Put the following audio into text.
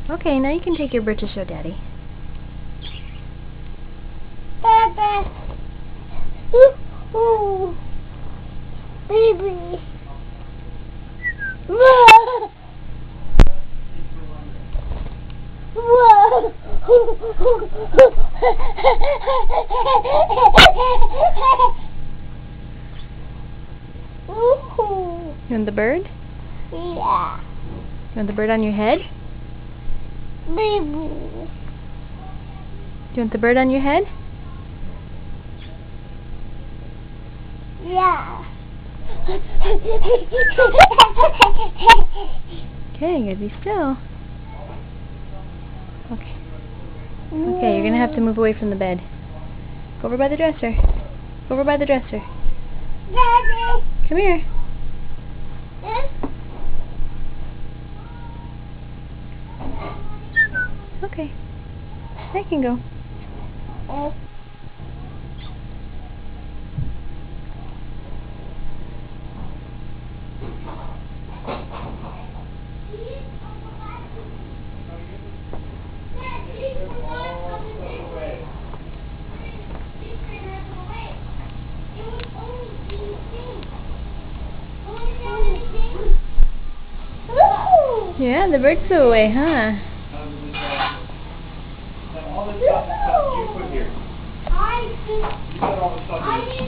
Okay, now you can take your bird to show Daddy. Baba. Ooh. Baby. Whoa. Whoa. You want the bird? Yeah. You want the bird on your head? Baby. Do you want the bird on your head? Yeah. Okay, you gotta be still. Okay. Okay, you're gonna have to move away from the bed. Go over by the dresser. Go over by the dresser. Daddy. Come here. Okay. I can go. Yeah, the bird flew away, huh? All this stuff you put here. You got all the stuff here.